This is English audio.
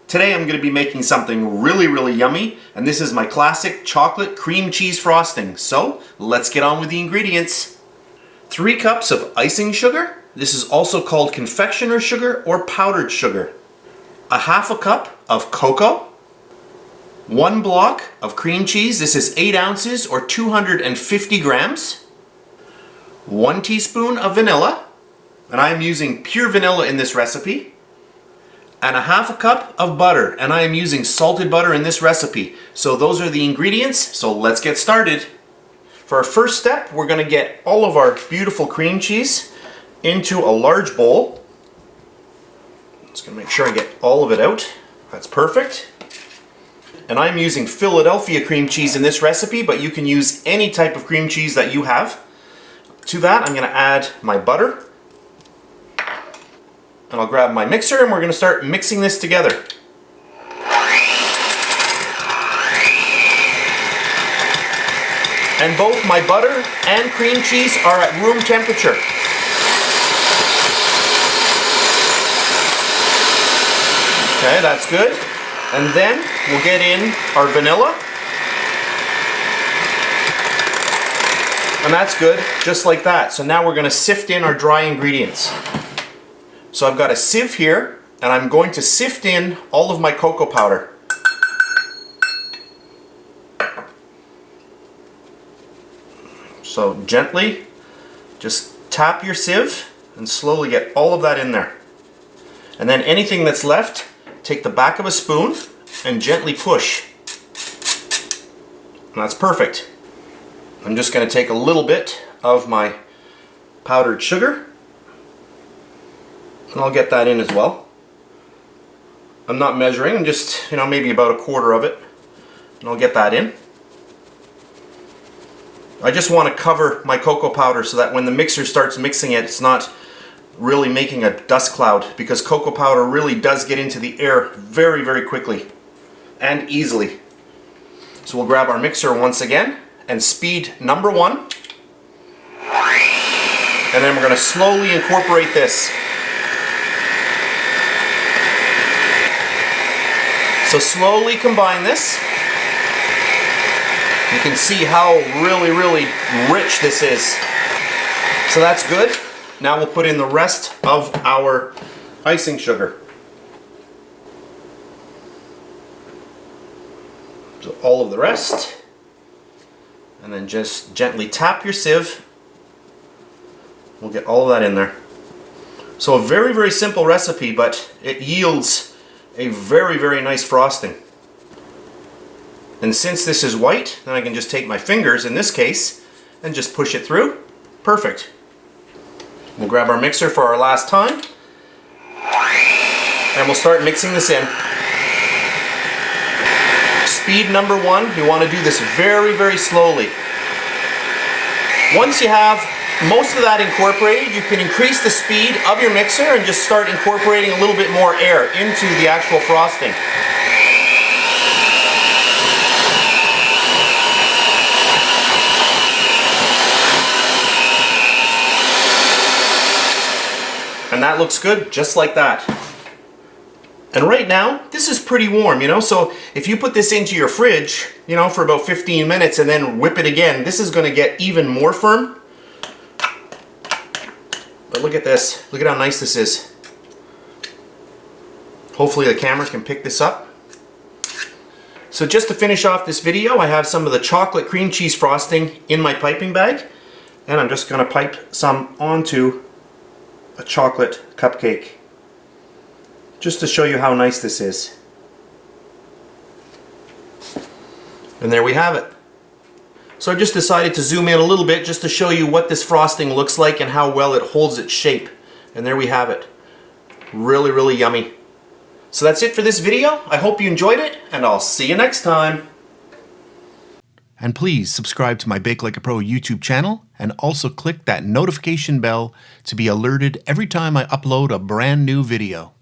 Today I'm going to be making something really yummy, and this is my classic chocolate cream cheese frosting. So let's get on with the ingredients. 3 cups of icing sugar. This is also called confectioner sugar or powdered sugar. A half a cup of cocoa. 1 block of cream cheese. This is 8 ounces or 250 grams. 1 teaspoon of vanilla, and I am using pure vanilla in this recipe. And a half a cup of butter, and I am using salted butter in this recipe. So those are the ingredients, so let's get started. For our first step, we're going to get all of our beautiful cream cheese into a large bowl. Just going to make sure I get all of it out. That's perfect. And I'm using Philadelphia cream cheese in this recipe, but you can use any type of cream cheese that you have. To that, I'm going to add my butter. And I'll grab my mixer and we're going to start mixing this together. And both my butter and cream cheese are at room temperature. Okay, that's good. And then we'll get in our vanilla. And that's good, just like that. So now we're going to sift in our dry ingredients. So I've got a sieve here, and I'm going to sift in all of my cocoa powder. So gently, just tap your sieve and slowly get all of that in there. And then anything that's left, take the back of a spoon and gently push. And that's perfect. I'm just going to take a little bit of my powdered sugar. And I'll get that in as well. I'm not measuring, I'm just, maybe about a quarter of it. And I'll get that in. I just want to cover my cocoa powder so that when the mixer starts mixing it, it's not really making a dust cloud, because cocoa powder really does get into the air very quickly and easily. So we'll grab our mixer once again and speed number 1. And then we're going to slowly incorporate this. So slowly combine this. You can see how really rich this is. So that's good. Now we'll put in the rest of our icing sugar. So all of the rest. And then just gently tap your sieve. We'll get all of that in there. So a very simple recipe, but it yields a very nice frosting. And since this is white, then I can just take my fingers in this case and just push it through. Perfect. We'll grab our mixer for our last time and we'll start mixing this in. Speed number 1, you want to do this very slowly. Once you have most of that incorporated, you can increase the speed of your mixer and just start incorporating a little bit more air into the actual frosting. And that looks good, just like that. And right now, this is pretty warm, so if you put this into your fridge, for about 15 minutes and then whip it again, this is going to get even more firm. But look at this. Look at how nice this is. Hopefully the camera can pick this up. So just to finish off this video, I have some of the chocolate cream cheese frosting in my piping bag. And I'm just going to pipe some onto a chocolate cupcake. Just to show you how nice this is. And there we have it. So I just decided to zoom in a little bit just to show you what this frosting looks like and how well it holds its shape. And there we have it. Really yummy. So that's it for this video. I hope you enjoyed it, and I'll see you next time. And please subscribe to my BakeLikeAPro YouTube channel and also click that notification bell to be alerted every time I upload a brand new video.